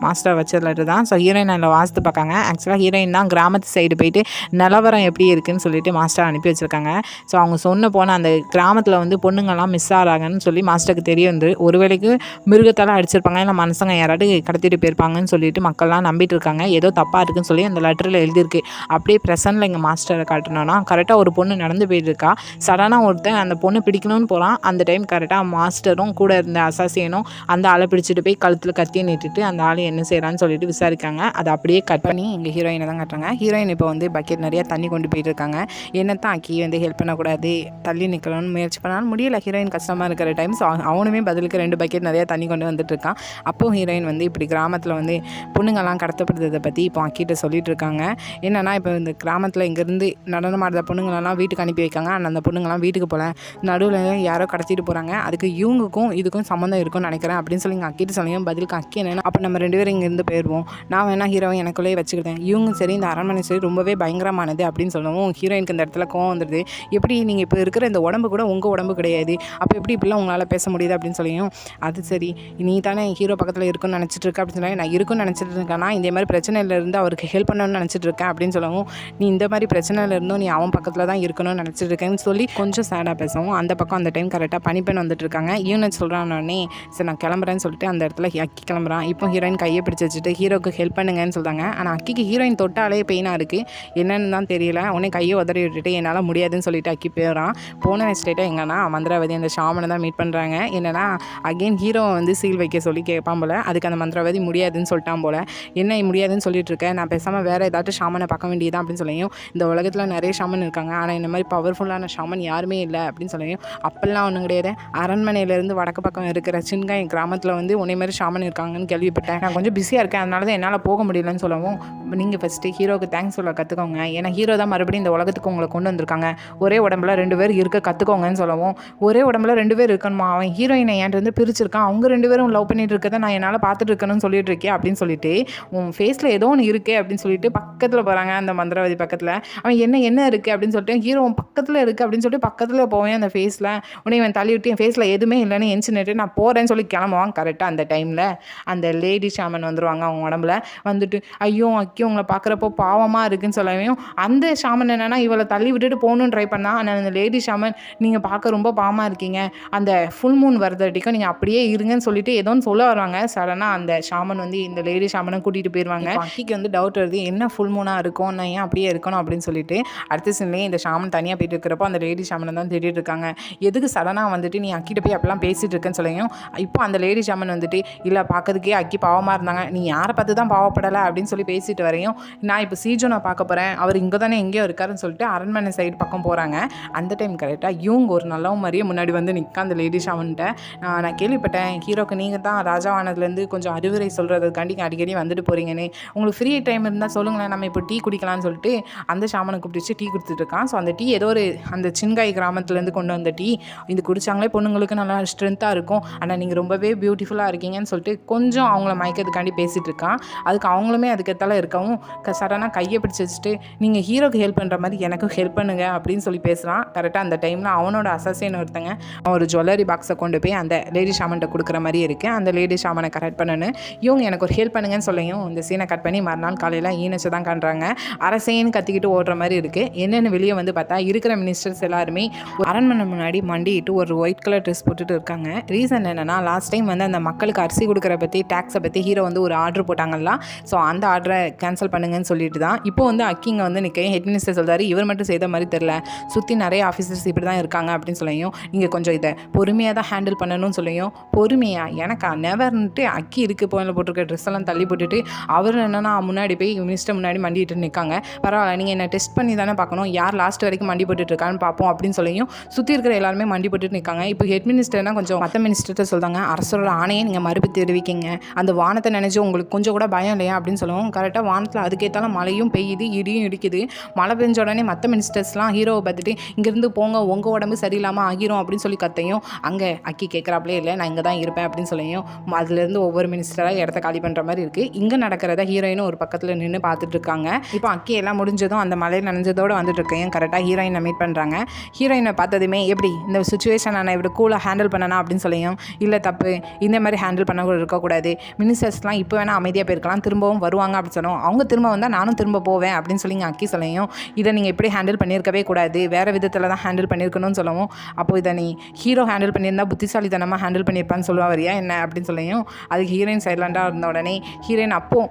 மாஸ்டர் வச்ச லெட்ரு தான். ஸோ ஹீரோயின் அதில் வாசித்து பார்க்காங்க. ஆக்சுவலாக ஹீரோயின் தான் கிராமத்து சைடு போயிட்டு நிலவரம் எப்படி இருக்குதுன்னு சொல்லிட்டு மாஸ்டர் அனுப்பி வச்சுருக்காங்க. ஸோ அவங்க சொன்ன போன அந்த கிராமத்தில் வந்து பொண்ணுங்கள்லாம் மிஸ் ஆகிறாங்கன்னு சொல்லி மாஸ்டருக்கு தெரிய வந்து ஒரு வேளைக்கு மிருகத்தால் அடிச்சிருப்பாங்க, இல்லை மனுஷங்க யாராவது கடத்திட்டு போயிருப்பாங்கன்னு சொல்லிட்டு மக்கள்லாம் நம்பிட்டு இருக்காங்க. ஏதோ தப்பாக இருக்குன்னு சொல்லி அந்த லெட்டரில் எழுதியிருக்கு. அப்படியே ப்ரெசென்ட்டில் எங்கள் மாஸ்டரை காட்டணும்னா கரெக்டாக ஒரு பொண்ணு நடந்து போயிட்டுருக்கா. சடனாக ஒருத்தன் அந்த பொண்ணு பிடிக்கணும்னு போகிறான். அந்த டைம் கரெக்டாக மாஸ்டரும் கூட இருந்த அசாசியனும் அந்த ஆளை பிடிச்சிட்டு போய் கழுத்தில் கத்தியை நீட்டுட்டு அந்த ஆள் என்ன செய்கிறான்னு சொல்லிட்டு விசாரிக்காங்க. அதை அப்படியே கட் பண்ணி இங்கே ஹீரோயினை தான் காட்டுறாங்க. ஹீரோயின் இப்போ வந்து பக்கெட் நிறைய தண்ணி கொண்டு போயிட்டு இருக்காங்க. என்னத்தான் அக்கி வந்து ஹெல்ப் பண்ணக்கூடாது, தள்ளி நிற்கணும்னு முயற்சி பண்ணாலும் முடியல. ஹீரோயின் கஷ்டமாக இருக்கிற டைம். ஸோ அவனுமே பதிலுக்கு 2 பக்கெட் நிறையா தண்ணி கொண்டு வந்துட்டு இருக்கான். அப்போது ஹீரோயின் வந்து இப்படி கிராமத்தில் வந்து பொண்ணுங்கள்லாம் கடத்தப்படுறதை பற்றி இப்போ அக்கிட்ட சொல்லிட்டு இருக்காங்க. என்னன்னா இப்போ இந்த கிராமத்தில் இங்கேருந்து நடனம் ஆடுற பொண்ணுங்களெல்லாம் வீட்டுக்கு அனுப்பி வைக்காங்க. ஆனால் அந்த பொண்ணுங்கள்லாம் வீட்டுக்கு போகல, நடுவில் யாரோ கடத்திட்டு போகிறாங்க, அதுக்கு இவங்களுக்கும் இதுக்கும் சம்மந்தம் இருக்கும்னு நினைக்கிறேன் அப்படின்னு சொல்லி அக்கிட்ட சொல்லியும் பதிலுக்கு அக்கி என்னென்னா, அப்போ நம்ம 2 பேரும் இங்கேருந்து போயிடுவோம், நான் வேணா ஹீரோயின் எனக்குள்ளேயே வச்சுக்கிட்டேன், இவங்க சரி இந்த அரண்மனை சரி ரொம்பவே பயங்கரமானது அப்படின்னு சொல்லவும் ஹீரோயினுக்கு இந்த இடத்துல கோவம் வந்துடுது. எப்படி நீங்கள் இப்போ இருக்கிற இந்த உடம்பு கூட உங்கள் உடம்பு கிடையாது, அப்போ எப்படி இப்படிலாம் உங்களால் பேச முடியுது அப்படின்னு சொல்லியும், அது சரி நீ தானே ஹீரோ பக்கத்தில் இருக்குன்னு நினச்சிட்டு இருக்க அப்படின்னு சொல்லி, நான் இருக்குன்னு நினச்சிட்டு இருக்கேன்னா இந்த மாதிரி பிரச்சனையிலேருந்து அவருக்கு ஹெல்ப் பண்ணணும்னு நினச்சிட்டு இருக்கேன் அப்படின்னு சொல்லவும், நீ இந்த மாதிரி பிரச்சனையில் இருந்தும் நீ அவன் பக்கத்தில் தான் இருக்கணும்னு நினச்சிட்டு இருக்கேன்னு சொல்லி கொஞ்சம் சேடாக பேசவும், அந்த பக்கம் அந்த டைம் கரெக்டாக பனிப்பெண் வந்துட்டு இருக்காங்க. யூனிட் சொல்கிறானே சரி நான் கிளம்புறேன்னு சொல்லிட்டு அந்த இடத்துல அக்கி கிளம்புறான். இப்போ ஹீரோயின் கையை பிடிச்சி வச்சுட்டு ஹீரோக்கு ஹெல்ப் பண்ணுங்கன்னு சொல்கிறாங்க. ஆனால் அக்கிக்கு ஹீரோயின் தொட்டாலே பெயினாக இருக்குது, என்னன்னு தான் தெரியல. உடனே கையை உதறி விட்டுட்டு என்னால் முடியாதுன்னு சொல்லிட்டு அக்கி போயிடறான். போன ஸ்டேட்டாக எங்கன்னா மந்திரவாதி அந்த ஷாமனை தான் மீட் பண்ணுறாங்க. என்னென்னா அகெயின் ஹீரோவை வந்து சீல் வைக்க சொல்லி கேட்பான் போல். அதுக்கு அந்த மந்திரவாதி முடியாதுன்னு சொல்லிட்டான் போல். என்ன முடியாதுன்னு சொல்லிட்டு இருக்கேன், நான் பேசாமல் வேறு ஏதாச்சும் ஷாமனை பார்க்க வேண்டியதான் அப்படின்னு சொல்லியும், இந்த உலகத்தில் நிறைய ஷாமன் இருக்காங்க, ஆனால் இந்த மாதிரி பவர்ஃபுல்லான ஷாமன் யாருமே இல்லை அப்படின்னு சொல்லியும், அப்பெல்லாம் ஒன்றும் கிடையாது, அரண்மனையிலேருந்து வடக்கு பக்கம் இருக்கிற சின்காய் கிராமத்தில் வந்து உன்னை மாதிரி ஷாமன் இருக்காங்கன்னு கேள்விப்பட்டேன், நான் கொஞ்சம் பிஸியாக இருக்கேன் அதனால தான் என்னால் போக முடியலன்னு சொல்லவும், நீங்கள் ஃபஸ்ட்டு ஹீரோவுக்கு தேங்க்ஸ் சொல்ல கற்றுக்கோங்க, ஏன்னா ஹீரோ தான் மறுபடியும் இந்த உலகத்துக்கு உங்களை கொண்டு வந்திருக்காங்க, ஒரே உடம்புல 2 பேர் இருக்க கற்றுக்கோங்கன்னு சொல்லவும், ஒரே உடம்புல 2 பேர் இருக்கணுமா, அவன் ஹீரோயினை என்கிட்ட வந்து பிரிச்சிருக்கான், அவங்க 2 பேரும் லவ் பண்ணிட்டு இருக்கதை நான் என்னால் பார்த்துட்டு இருக்கணும்னு சொல்லிட்டு இருக்கேன் அப்படின்னு சொல்லிட்டு, உன் ஃபேஸில் ஏதோ ஒன்று இருக்கே அப்படின்னு சொல்லிட்டு பக்கத்தில் போகிறாங்க. அந்த மந்திரவாதி பக்கத்தில் அவன் என்ன இருக்குது அப்படின்னு சொல்லிட்டு, ஹீரோ பக்கத்தில் இருக்குது அப்படின்னு சொல்லிட்டு பக்கத்தில் போவேன் அந்த ஃபேஸில், உன்னை இவன் தள்ளி விட்டு என் ஃபேஸில் எதுவுமே இல்லைன்னு என்சினேட்டு நான் போகிறேன்னு சொல்லி கிளம்புவான். கரெக்டாக அந்த டைமில் அந்த லேடி ஷாமன் வந்துடுவாங்க. அவங்க உடம்புல வந்துட்டு ஐயோ அக்கியோ உங்களை பார்க்குறப்போ பாவமாக இருக்குன்னு சொல்லவும், அந்த ஷாமன் என்னென்னா இவளை தள்ளி விட்டுட்டு போகணுன்னு ட்ரை பண்ணால், ஆனால் அந்த லேடி ஷாமன் நீங்கள் பார்க்க ரொம்ப பாவமாக இருக்கீங்க, அந்த ஃபுல் மூன் வரதட்டிக்கும் நீங்கள் அப்படியே இருங்கன்னு சொல்லிட்டு ஏதோன்னு சொல்ல வருவாங்க. சடனாக அந்த ஷாமன் வந்து இந்த லேடி ஷாமனை கூட்டிகிட்டு போயிடுவாங்க. அக்கிக்கு வந்து டவுட் வருது, என்ன ஃபுல் மூனாக இருக்கும், நான் ஏன் அப்படியே இருக்கணும் அப்படின்னு சொல்லிட்டு. அடுத்த சீன்லேயே இந்த ஷாமன் தனியாக போயிட்டு இருக்கிறப்போ அந்த லேடி ஷாமனை தான் தேடிட்டு இருக்காங்க. எதுக்கு சடனாக வந்துட்டு நீ அக்கிட்ட போய் அப்படிலாம் பேசிகிட்டு இருக்கேன்னு சொல்லியும், இப்போ அந்த லேடி ஷாமன் வந்துட்டு இல்லை பார்க்கறதுக்கே அக்கி பாவமாக இருந்தாங்க, நீ யாரை பார்த்து தான் பாவப்படலை அப்படின்னு சொல்லி பேசிட்டு வரையும், நான் இப்போ சீஜோனை பார்க்க போகிறேன், அவர் இங்கே தானே எங்கேயோ இருக்காருன்னு சொல்லிட்டு அரண்மனை சைடு பக்கம் போகிறாங்க. அந்த டைம் கரெக்டாக இவங்க ஒரு நல்லவும் மாதிரியே முன்னாடி வந்து நிற்க அந்த லேடி ஷாமன்ட்ட, நான் கேள்விப்பட்டேன் ஹீரோக்கு நீங்கள் தான் ராஜாவானதுலேருந்து கொஞ்சம் அறிவுரை சொல்கிறதுக்காண்டி அடிக்கடி வந்துட்டு போகிறீங்கன்னு, உங்களுக்கு ஃப்ரீ டைம் இருந்தால் சொல்லுங்களேன், நம்ம இப்போ டீ குடிக்கலாம்னு சொல்லிட்டு அந்த ஷாமனை கூப்பிட்டு டீ கொடுத்துட்டு இருக்கான். ஸோ அந்த டீ ஏதோ ஒரு அந்த சின்காய் கிராமத்துலேருந்து கொண்டு வந்த டீ, இது குடித்தாங்களே பொண்ணுங்களுக்கு நல்லா ஸ்ட்ரென்த்தாக இருக்கும், ஆனால் நீங்கள் ரொம்பவே பியூட்டிஃபுல்லாக இருக்கீங்கன்னு சொல்லிட்டு கொஞ்சம் அவங்கள மயக்கிறதுக்காண்டி பேசிகிட்டு இருக்கான். அதுக்கு அவங்களுமே அதுக்கேற்றால இருக்கவும் சடனாக கையை பிடிச்சி வச்சுட்டு நீங்கள் ஹீரோக்கு ஹெல்ப் பண்ணுற மாதிரி எனக்கும் ஹெல்ப் பண்ணுங்க அப்படின்னு சொல்லி பேசுகிறான். கரெக்டாக அந்த டைமில் அவனோட அசசியன் ஒருத்தங்க அவன் ஒரு ஜுவல்லரி பாக்ஸை கொண்டு போய் அந்த லேடி ஷாமன்ட்ட கொடுக்குற மாதிரி இருக்குது. அந்த லேடி ஷாமனை கரெக்ட் பண்ணணுன்னு இவங்க எனக்கு ஒரு ஹெல்ப் பண்ணுங்கன்னு சொல்லியும் இந்த சீனை கட் பண்ணி மறுநாள் காலையில் ஈனச்சு தான் காண்றாங்க. அரசேன்னு கத்திக்கிட்டு ஓடுற மாதிரி இருக்குது. என்னென்னு வெளியே வந்து பார்த்தா இருக்கிற மினிஸ்டர்ஸ் எல்லாருமே அரண்மனை முன்னாடி மண்டிட்டு ஒரு ஒயிட் கலர் ட்ரெஸ் போட்டுட்டு இருக்காங்க. ரீசன் என்னென்னா லாஸ்ட் டைம் வந்து அந்த மக்களுக்கு அரிசி கொடுக்குற பற்றி டேக்ஸை பற்றி ஹீரோ வந்து ஒரு ஆர்டர் போட்டாங்கல்ல, ஸோ அந்த ஆர்டரை கேன்சல் பண்ணுங்கன்னு சொல்லிட்டு தான் இப்போ வந்து அக்கிங்க வந்து நிற்க ஹெட் மினிஸ்டர் சொல்கிறாரு, இவர் மட்டும் செய்த மாதிரி தெரில, சுற்றி நிறைய ஆஃபீஸர்ஸ் இப்படி தான் இருக்காங்க அப்படின்னு சொல்லியும், நீங்கள் கொஞ்சம் இதை பொறுமையாக தான் ஹேண்டில் பண்ணணும்னு சொல்லியும், பொறுமையாக எனக்கா நெவர்ன்ட்டு அக்கி இருக்குது போயில் போட்டிருக்க ட்ரெஸ் எல்லாம் தள்ளி போட்டுட்டு அவர் என்னென்னா முன்னாடி போய் மினிஸ்டர் முன்னாடி மண்டிட்டு நிற்காங்க. பரவாயில்ல நீங்கள் என்ன டெஸ்ட் பண்ணி தானே பார்க்கணும், யார் லாஸ்ட் வரைக்கும் மண்டி போட்டுட்டு இருக்கான்னு பார்ப்போம் அப்படின்னு சொல்லியும் சுற்றி இருக்கிற எல்லாருமே மண்டி போட்டுட்டு நிற்காங்க. இப்போ ஹெட் மினிஸ்டர்னா கொஞ்சம் மற்ற மினிஸ்டர்கிட்ட சொல்கிறாங்க, அரசரோட ஆணையை நீங்கள் மறுப்பு தெரிவிக்கிங்க, அந்த வானத்தை நினைச்சு உங்களுக்கு கொஞ்சம் கூட பயம் இல்லையா அப்படின்னு சொல்லுவோம். கரெக்டாக வானத்தில் அதுக்கேற்றால மழையும் பெய்யுது, இடியும் இடிக்குது. மழை பெஞ்ச உடனே மற்ற மினிஸ்டர்ஸ்லாம் ஹீரோவை பார்த்துட்டு இங்கேருந்து போங்க, உங்கள் உடம்பு சரியில்லாமல் ஆகிரும் அப்படின்னு சொல்லி கத்தையும், அங்கே அக்கி கேட்குறாப்லே இல்லை நான் இங்கே தான் இருப்பேன் அப்படின்னு சொல்லியும் அதுலேருந்து ஒவ்வொரு மினிஸ்டராக இடத்த காலி பண்ணுற மாதிரி இருக்குது. இங்கே நடக்கிறத ஹீரோயினும் ஒரு பக்கத்தில் நின்று பார்த்துட்டு இருக்காங்க. இப்போ அக்கி எல்லாம் முடிஞ்சதும் அந்த மழையில் நனைஞ்சதோடு வந்துட்டு இருக்கேன். கரெக்டாக ஹீரோயினை மீட் பண்ணுறாங்க. ஹீரோயினை பார்த்ததுமே எப்படி இந்த சுச்சுவேஷன் நான் இப்படி கூலாக ஹேண்டில் பண்ணனா அப்படின்னு சொல்லியும், இல்லை தப்பு, இந்த மாதிரி ஹேண்டில் பண்ண இருக்கக்கூடாது, மினிஸ்டர்ஸ்லாம் இப்போ வேணால் அமைதியாக போயிருக்கலாம், திரும்பவும் வருவாங்க அப்படின்னு சொன்னோம். அவங்க திரும்ப வந்தால் நானும் திரும்ப போவேன் அப்படின்னு சொல்லி அக்கி சொல்லியும், இதை நீங்கள் எப்படி ஹேண்டில் பண்ணியிருக்கவே கூடாது, வேறு விதத்தில் தான் ஹேண்டில் பண்ணியிருக்கணும்னு சொல்லவும், அப்போ இதை நீ ஹீரோ ஹேண்டில் பண்ணியிருந்தா புத்திசாலித்தனமாக ஹேண்டில் பண்ணியிருப்பான்னு சொல்லுவா வரியா என்ன அப்படின்னு சொல்லியும், அதுக்கு ஹீரோயின் சைலண்டாக இருந்த உடனே ஹீரோயின் அப்போ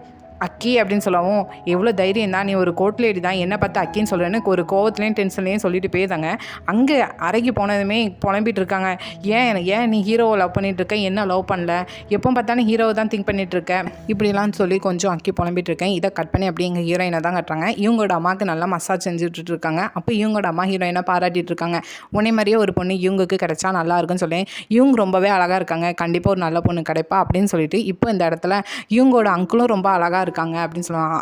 அக்கி அப்படின்னு சொல்லவும், எவ்வளோ தைரியம் தான், நீ ஒரு கோர்ட் லேடி தான், என்ன பார்த்து அக்கின்னு சொல்கிறேன்னு ஒரு கோவத்துலேயும் டென்ஷன்லேயும் சொல்லிட்டு போயிருந்தாங்க. அங்கே அறைக்கு போனதுமே புலம்பிட்டு இருக்காங்க. ஏன் நீ ஹீரோவை லவ் பண்ணிகிட்டு இருக்க, என்ன லவ் பண்ணல, எப்போ பார்த்தாலும் ஹீரோவை தான் திங்க் பண்ணிட்டு இருக்க, இப்படிலாம் சொல்லி கொஞ்சம் அக்கி புலம்பிட்டு இருக்கேன். இதை கட் பண்ணி அப்படியே எங்கள் ஹீரோயினை தான் கட்டுறாங்க. இவங்களோட அம்மாவுக்கு நல்லா மசாஜ் செஞ்சுட்டு இருக்காங்க. அப்போ இவங்களோட அம்மா ஹீரோயினை பாராட்டிட்டு இருக்காங்க. உன்னை மாதிரியே ஒரு பொண்ணு இவங்களுக்கு கிடைச்சா நல்லா இருக்குன்னு சொல்லி, இவங்க ரொம்பவே அழகாக இருக்காங்க, கண்டிப்பாக ஒரு நல்ல பொண்ணு கிடைப்பா அப்படின்னு சொல்லிட்டு, இப்போ இந்த இடத்துல இவங்களோட அங்கிளும் ரொம்ப அழகாக இருக்காங்க அப்படின்னு சொல்லுவாங்க.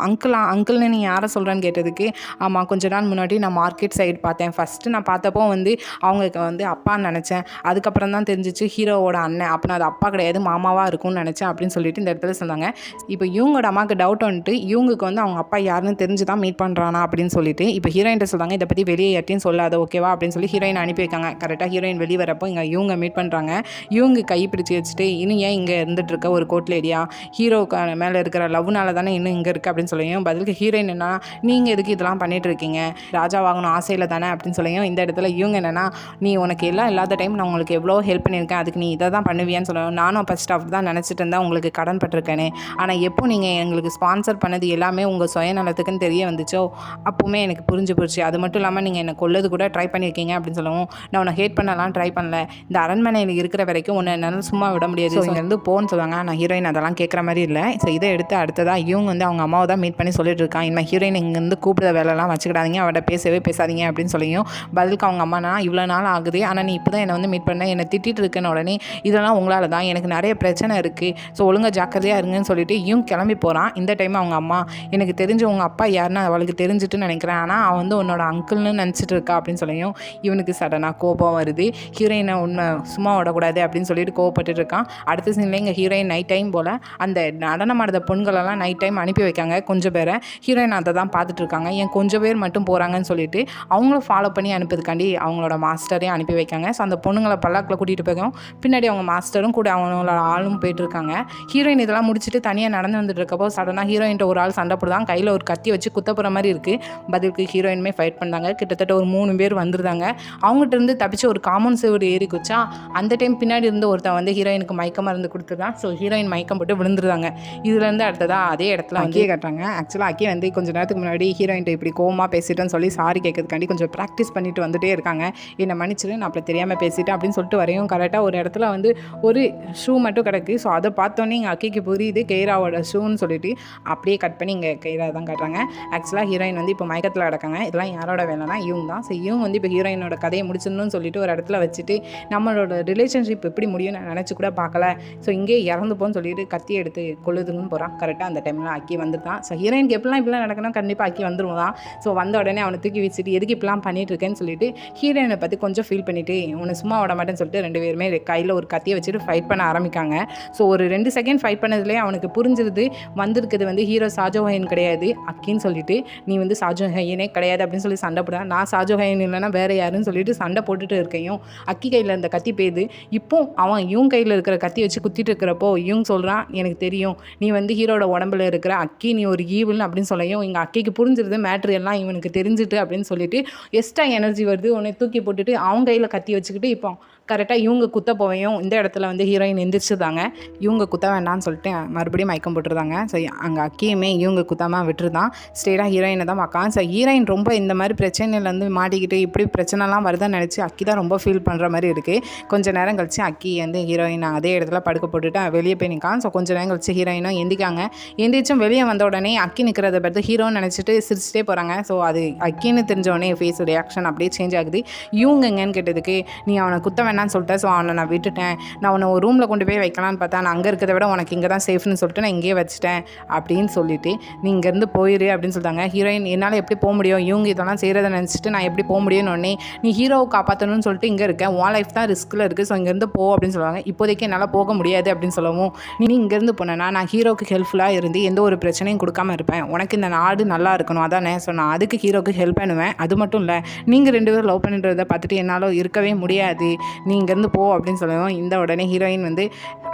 அங்கிள்னு நீ யாரை சொல்கிறேன்னு கேட்டதுக்கு, ஆமாம் கொஞ்ச நாள் முன்னாடி நான் மார்க்கெட் சைடு பார்த்தேன், ஃபஸ்ட்டு நான் பார்த்தப்போ அவங்களுக்கு அப்பான்னு நினச்சேன், அதுக்கப்புறம் தான் தெரிஞ்சிச்சு ஹீரோவோட அண்ணன், அப்போ அது அப்பா கிடையாது மாமாவாக இருக்கும்னு நினச்சேன் அப்படின்னு சொல்லிட்டு இந்த இடத்துல சொன்னாங்க. இப்போ இவங்களோட அம்மாவுக்கு டவுட் வந்துட்டு இவங்களுக்கு அவங்க அப்பா யாருன்னு தெரிஞ்சு தான் மீட் பண்ணுறானா அப்படின்னு சொல்லிட்டு இப்போ ஹீரோயின்ட்ட சொல்கிறாங்க, இதை பற்றி வெளியே யார்ட்டையும் சொல்லாத ஓகேவா அப்படின்னு சொல்லி ஹீரோயின் அனுப்பி வைக்காங்க. கரெக்டாக ஹீரோயின் வெளியே வரப்போ இவங்க மீட் பண்ணுறாங்க. இவங்க கை பிடிச்சி வச்சுட்டு, இன்னும் ஏன் இங்கே இருந்துட்டு இருக்க ஒரு கோர்ட் லேடியா, ஹீரோக்கு மேலே இருக்கிற லவ்னால தானே இன்னும் இங்கே இருக்குது அப்படின்னு சொல்லியும், பதிலுக்கு ஹீரோயின் என்ன, நீங்கள் எதுக்கு இதெல்லாம் பண்ணிட்டு இருக்கீங்க, ராஜா வாங்கணும் ஆசையில் தானே அப்படின்னு சொல்லியும், இந்த இடத்துல இவங்க என்னென்னா, நீ உனக்கு எல்லாம் இல்லாத டைம் நான் உங்களுக்கு எவ்வளோ ஹெல்ப் பண்ணியிருக்கேன், அதுக்கு நீ இதை தான் பண்ணுவியான்னு சொல்லுவோம். நானும் ஃபஸ்ட் ஆஃப் தான் நினச்சிட்டு இருந்தேன் உங்களுக்கு கடன் பட்டிருக்கேனே, ஆனால் எப்போ நீங்கள் எங்களுக்கு ஸ்பான்சர் பண்ணது எல்லாமே உங்கள் சுயநலத்துக்குன்னு தெரிய வந்துச்சோ அப்போவுமே எனக்கு புரிஞ்சு போச்சு. அது மட்டும் இல்லாமல் நீங்கள் என்னை கொல்லது கூட ட்ரை பண்ணியிருக்கீங்க அப்படின்னு சொல்லவும், நான் உன்னை ஹேட் பண்ணலாம் ட்ரை பண்ணல, இந்த அரண்மனையில் இருக்கிற வரைக்கும் உன்னை என்னால் சும்மா விட முடியாது, இங்கேருந்து போன்னு சொல்லுவாங்க. நான் ஹீரோயின் அதெல்லாம் கேட்குற மாதிரி இல்லை. ஸோ இதை எடுத்து அடுத்ததாக இவங்க அவங்க அம்மாவை தான் மீட் பண்ணி சொல்லிட்டு இருக்கான், இனிமேல் ஹீரோயின் இங்கேருந்து கூப்பிட வேலைலாம் வச்சுக்கிடாதீங்க, அவட பேசவே பேசாதீங்க அப்படின்னு சொல்லியும், பதிலுக்கு அவங்க அம்மானா இவ்வளோ நாள் ஆகுது, ஆனால் நீ இப்போ தான் என்னை மீட் பண்ண, என்னை திட்டிகிட்டு இருக்கேன்னு உடனே இதெல்லாம் உங்களால் தான், எனக்கு நிறைய பிரச்சனை இருக்குது, ஸோ ஒழுங்காக ஜாக்கிரதையாக இருங்கன்னு சொல்லிட்டு இவங்க கிளம்பி போகிறான். இந்த டைம் அவங்க அம்மா, எனக்கு தெரிஞ்ச உங்கள் அப்பா யாருன்னு அவளுக்கு தெரிஞ்சுட்டு நினைக்கிறேன், ஆனால் அவன் உன்னோட அங்கிள்னு நினச்சிட்டு இருக்கா அப்படின்னு சொல்லியும், இவனுக்கு சடனாக கோபம் வருது. ஹீரோயினை உன்னை சும்மா விடக்கூடாது அப்படின்னு சொல்லிட்டு கோவப்பட்டு இருக்கான். அடுத்த சீனில் எங்கள் ஹீரோயின் நைட் டைம் போல் அந்த நடனம் ஆடுற பொண்களெல்லாம் நைட் டைம் அனுப்பி வைக்காங்க கொஞ்சம் பேரை. ஹீரோயின் அதை தான் பார்த்துட்டு இருக்காங்க. ஏன் கொஞ்சம் பேர் மட்டும் போகிறாங்கன்னு சொல்லிட்டு அவங்களும் ஃபாலோ பண்ணி அனுப்புறதுக்காண்டி அவங்களோட மாஸ்டரையும் அனுப்பி வைக்காங்க. ஸோ அந்த பொண்ணுங்களை பல்லாக்கில் கூட்டிகிட்டு போய்க்கும், பின்னாடி அவங்க மாஸ்டரும் கூட அவங்களோட ஆளும் போயிட்டு இருக்காங்க. ஹீரோயின் இதெல்லாம் முடிச்சுட்டு தனியாக நடந்து வந்துட்டு இருக்கப்போ சடனாக ஹீரோயின்ட்ட ஒரு ஆள் சண்டை போடுறாங்க, கையில் ஒரு கத்தி வச்சு குத்தப்புற மாதிரி இருக்குது. பதிலுக்கு ஹீரோயினுமே ஃபைட் பண்ணாங்க. கிட்டத்தட்ட ஒரு 3 பேர் வந்துருந்தாங்க. அவங்ககிட்ட இருந்து தப்பிச்சு ஒரு காமன் சேவர் ஏறி குச்சா, அந்த டைம் பின்னாடி இருந்து ஒருத்தன் ஹீரோயினுக்கு மயக்கமாக இருந்து கொடுத்துருதான். ஸோ ஹீரோயின் மயக்கம் போட்டு விழுந்துருந்தாங்க. இதுலேருந்து அடுத்ததாக அதே இடத்துல கட்டுறாங்க. ஆக்சுவலாக அக்கி கொஞ்சம் நேரத்துக்கு முன்னாடி ஹீரோயின்ட்ட இப்படி கோவமாக பேசிட்டேன்னு சொல்லி சாரி கேட்கறதுக்காண்டி கொஞ்சம் ப்ராக்டிஸ் பண்ணிட்டு வந்துட்டே இருக்காங்க. என்னை மன்னிச்சிரு, நான் அப்படி தெரியாமல் பேசிட்டேன் அப்படின்னு சொல்லிட்டு வரையும் கரெக்டாக ஒரு இடத்துல ஒரு ஷூ மட்டும் கிடக்கு. ஸோ அதை பார்த்தோன்னே எங்கள் அக்கிக்கு புரியுது கெய்ராவோட ஷூன்னு சொல்லிட்டு அப்படியே கட் பண்ணி இங்கே கெய்ரா தான் காட்டுறாங்க. ஆக்சுவலாக ஹீரோயின் இப்போ மயக்கத்தில் கிடக்காங்க. இதெல்லாம் யாரோட வேலைனா இவங்க தான். ஸோ இவங்க இப்போ ஹீரோயினோட கதையை முடிச்சிடணும்னு சொல்லிட்டு ஒரு இடத்துல வச்சுட்டு நம்மளோட ரிலேஷன்ஷிப் எப்படி முடியும் நான் நினச்சி கூட பார்க்கல, ஸோ இங்கே இறந்துப்போன்னு சொல்லிட்டு கத்தி எடுத்து கொள்ளுதுன்னு போகிறான். கரெக்டாக அந்த டைமில் அக்கி வந்துட்டான். ஸோ ஹீரோயினுக்கு எப்படிலாம் இப்படிலாம் நடக்கணும், கண்டிப்பாக அக்கி வந்துடுவான். ஸோ வந்த உடனே அவனை தூக்கி வச்சுட்டு எதுக்கு இப்படிலாம் பண்ணிட்டு இருக்கேன்னு சொல்லிட்டு ஹீரோயினை பற்றி கொஞ்சம் ஃபீல் பண்ணிவிட்டு உன்னை சும்மா விட மாட்டேன்னு சொல்லிட்டு 2 பேருமே கையில் ஒரு கத்தியை வச்சுட்டு ஃபைட் பண்ண ஆரம்பிக்காங்க. ஸோ ஒரு 2 செகண்ட் ஃபைட் பண்ணதுலேயே அவனுக்கு புரிஞ்சிருது வந்திருக்குது ஹீரோ சாஜோஹைன் கிடையாது அக்கின்னு சொல்லிட்டு, நீ சாஜோஹைனே கிடையாது அப்படின்னு சொல்லி சண்டை போடுறா. நான் சாஜோஹைன் இல்லைன்னா வேறு யாருன்னு சொல்லிட்டு சண்டை போட்டுட்டு இருக்கையும் அக்கி கையில் இருந்த கத்தி பேயுது. இப்போ அவன் இவங்க கையில் இருக்கிற கத்தி வச்சு குத்திட்டு இருக்கிறப்போ இவங்க சொல்கிறான், எனக்கு தெரியும் நீ ஹீரோட உடம்புல இருக்கிற அக்கி, நீ ஒரு ஈவில் அப்படின்னு சொல்லையும் இங்கே அக்கிக்கு புரிஞ்சிருது மேட்ரு எல்லாம் இவனுக்கு தெரிஞ்சுட்டு அப்படின்னு சொல்லிட்டு எக்ஸ்ட்ரா எனர்ஜி வருது. உன்னை தூக்கி போட்டுட்டு அவங்க கையில் கத்தி வச்சுக்கிட்டு இப்போ கரெக்டாக இவங்க குத்த போவையும் இந்த இடத்துல ஹீரோயின் எந்திரிச்சுதாங்க. இவங்க குத்த வேண்டாம்னு சொல்லிட்டு மறுபடியும் மயக்கம் போட்டுருந்தாங்க. ஸோ அங்கே அக்கியுமே இவங்க குத்தாமல் விட்டுருதான். ஸ்டேட்டாக ஹீரோயினை தான் பார்க்கலாம். ஸோ ஹீரோயின் ரொம்ப இந்த மாதிரி பிரச்சனையிலேருந்து மாட்டிக்கிட்டு இப்படி பிரச்சனைலாம் வருதான்னு நினச்சி அக்கி தான் ரொம்ப ஃபீல் பண்ணுற மாதிரி இருக்குது. கொஞ்சம் நேரம் கழிச்சு அக்கி ஹீரோயின் அதே இடத்துல படுக்க போட்டுட்டு வெளியே போய் நிற்கான். ஸோ கொஞ்சம் நேரம் கழிச்சு ஹீரோயினும் எந்திக்காங்க. எந்திரிச்சும் வெளியே வந்த உடனே அக்கி நிற்கிறத பார்த்து ஹீரோன்னு நினச்சிட்டு சிரிச்சிட்டே போகிறாங்க. ஸோ அது அக்கின்னு தெரிஞ்ச உடனே ஃபேஸ் ரியாக்ஷன் அப்படியே சேஞ்ச் ஆகுது. இவங்க எங்கன்னு கேட்டதுக்கு, நீ அவனை குத்த வேணாம் வேணான்னு சொல்லிட்டேன். ஸோ அவனை நான் விட்டுட்டேன். நான் உன்னை ஒரு ரூமில் கொண்டு போய் வைக்கலான்னு பார்த்தா நான் அங்கே இருக்கிறத விட உனக்கு இங்கே தான் சேஃப்னு சொல்லிட்டு நான் இங்கேயே வச்சுட்டேன் அப்படின்னு சொல்லிட்டு நீ இங்கேருந்து போயிரு அப்படின்னு சொல்லிட்டாங்க. ஹீரோயின் என்னால் எப்படி போக முடியும், இவங்க இதெல்லாம் செய்கிறத நினச்சிட்டு நான் எப்படி போக முடியும்னு உடனே நீ ஹீரோவை காப்பாற்றணும்னு சொல்லிட்டு இங்கே இருக்கேன், உன் லைஃப் தான் ரிஸ்கில் இருக்குது, ஸோ இங்கேருந்து போ அப்படின்னு சொல்லுவாங்க. இப்போதைக்கு என்னால் போக முடியாது அப்படின்னு சொல்லவும் நீ இங்கேருந்து போனேன்னா நான் ஹீரோக்கு ஹெல்ப்ஃபுல்லாக இருந்து எந்த ஒரு பிரச்சனையும் கொடுக்காம இருப்பேன், உனக்கு இந்த நாடு நல்லா இருக்கணும் அதானே, ஸோ நான் அதுக்கு ஹீரோக்கு ஹெல்ப் பண்ணுவேன். அது மட்டும் இல்லை நீங்கள் 2 பேரும் லவ் பண்ணுறதை பார்த்துட்டு என்னால் இருக்கவே முடியாது, நீ இங்கேருந்து போ அப்படின்னு சொல்லவும் இந்த உடனே ஹீரோயின் வந்து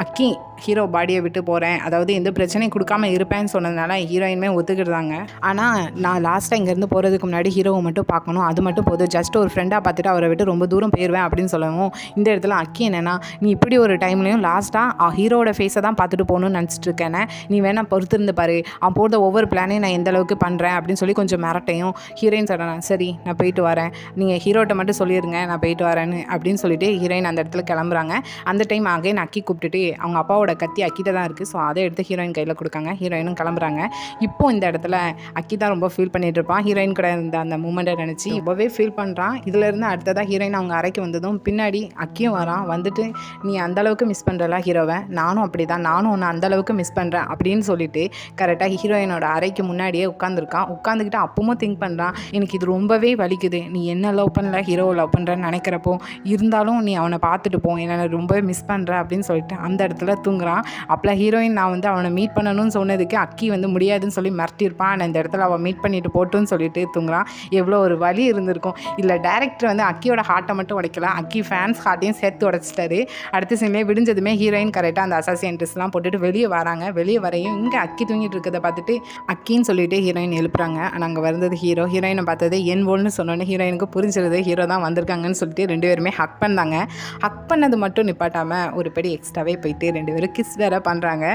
அக்கி ஹீரோ பாடியை விட்டு போகிறேன், அதாவது எந்த பிரச்சனையும் கொடுக்காம இருப்பேன்னு சொன்னதுனால ஹீரோயினுமே ஒத்துக்கிட்டாங்க. ஆனால் நான் லாஸ்ட்டாக இங்கேருந்து போகிறதுக்கு முன்னாடி ஹீரோவை மட்டும் பார்க்கணும், அது மட்டும் போதும், ஜஸ்ட் ஒரு ஃப்ரெண்டாக பார்த்துட்டு அவரை விட்டு ரொம்ப தூரம் போயிடுவேன் அப்படின்னு சொல்லவும் இந்த இடத்துல அக்கி என்னென்னா நீ இப்படி ஒரு டைம்லையும் லாஸ்ட்டாக ஹீரோட ஃபேஸை தான் பார்த்துட்டு போகணும்னு நினச்சிட்டு இருக்கேனே, நீ வேணால் பொறுத்திருந்து பாரு, அவன் போடுற ஒவ்வொரு பிளானையும் நான் எந்த அளவுக்கு பண்ணுறேன் அப்படின்னு சொல்லி கொஞ்சம் மிரட்டையும். ஹீரோயின் சொல்கிறேன் சரி நான் போயிட்டு வரேன், நீங்கள் ஹீரோட்ட மட்டும் சொல்லிடுங்க நான் போயிட்டு வரேன்னு அப்படின்னு சொல்லிட்டு ஹீரோயின் அந்த இடத்துல கிளம்புறாங்க. அந்த டைம் அகைன் அக்கி கூப்பிட்டுட்டு அவங்க அப்பாவோட கத்தி அக்கிட்ட தான் இருக்குது, ஸோ அதை எடுத்து ஹீரோயின் கையில் கொடுக்காங்க. ஹீரோயினும் கிளம்புறாங்க. இப்போது இந்த இடத்துல அக்கி தான் ரொம்ப ஃபீல் பண்ணிட்டு இருப்பான். ஹீரோயின் கூட இருந்த அந்த மூமெண்ட்டை நினச்சி ரொம்பவே ஃபீல் பண்ணுறான். இதிலேருந்து அடுத்ததாக ஹீரோயின் அவங்க அறைக்கு வந்ததும் பின்னாடி அக்கியும் வரான். வந்துட்டு நீ அந்தளவுக்கு மிஸ் பண்ணுறல ஹீரோவை, நானும் அப்படி தான், நானும் ஒன்று அந்தளவுக்கு மிஸ் பண்ணுறேன் அப்படின்னு சொல்லிட்டு கரெக்டாக ஹீரோயினோட அறைக்கு முன்னாடியே உட்காந்துருக்கான். உட்காந்துக்கிட்டு அப்பவும் திங்க் பண்ணுறான் எனக்கு இது ரொம்பவே வலிக்குது, நீ என்ன லவ் பண்ணல ஹீரோவை லவ் பண்ணுறேன்னு நினைக்கிறப்போ இருந்தாலும் நீ அவனை பார்த்துட்டு போ, என்னை ரொம்பவே மிஸ் பண்ணுற அப்படின்னு சொல்லிட்டு அந்த இடத்துல தூங்குறான். அப்போலாம் ஹீரோயின் நான் வந்து அவனை மீட் பண்ணணும்னு சொன்னதுக்கு அக்கி வந்து முடியாதுன்னு சொல்லி மிரட்டியிருப்பான். ஆனால் இந்த இடத்துல அவன் மீட் பண்ணிட்டு போட்டுன்னு சொல்லிட்டு தூங்குறான். எவ்வளோ ஒரு வலி இருந்திருக்கும். இல்லை டேரக்டர் வந்து அக்கியோட ஹார்ட்டை மட்டும் உடைக்கலாம், அக்கி ஃபேன்ஸ் ஹார்ட்டையும் சேர்த்து உடைச்சிட்டாரு. அடுத்த சீன்லேயே விடிஞ்சதுமே ஹீரோயின் கரெக்டாக அந்த அசாசியன்ட்ஸ்லாம் போட்டுட்டு வெளியே வராங்க. வெளியே வரையும் இங்கே அக்கி தூங்கிட்டு இருக்கிறத பார்த்துட்டு அக்கின்னு சொல்லிட்டு ஹீரோயின் எழுப்புறாங்க. ஆனால் அங்கே வந்தது ஹீரோ. ஹீரோயினை பார்த்தது என் போல்னு சொன்னோன்னே ஹீரோயினுக்கு புரிஞ்சிருது ஹீரோ தான் வந்திருக்காங்கன்னு சொல்லிட்டு 2 பேருமே ஹக் பண்ணாங்க. ஹக் பண்ணது மட்டும் நிப்பாட்டாமல் ஒரு படி எக்ஸ்ட்ராவே போயிட்டு 2 பேரும் கிஸ் வேறு பண்ணுறாங்க.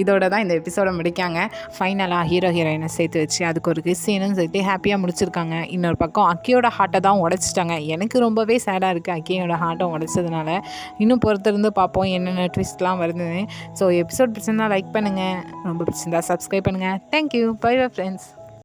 இதோட தான் இந்த எபிசோடை முடிக்காங்க. ஃபைனலாக ஹீரோ ஹீரோயினை சேர்த்து வச்சு அதுக்கு ஒரு கிஸ் சீனுன்னு சொல்லிட்டு ஹாப்பியாக முடிச்சிருக்காங்க. இன்னொரு பக்கம் அக்கியோட ஹார்ட்டை தான் உடைச்சிட்டாங்க. எனக்கு ரொம்பவே சேடாக இருக்குது அக்கியோட ஹார்ட்டை உடைச்சதுனால. இன்னும் பொறுத்திருந்து பார்ப்போம் என்னென்ன ட்விஸ்ட்லாம் வருதுன்னு. ஸோ எபிசோட் பிடிச்சிருந்தா லைக் பண்ணுங்கள், ரொம்ப பிடிச்சிருந்தா சப்ஸ்கிரைப் பண்ணுங்கள். Thank you, bye bye friends.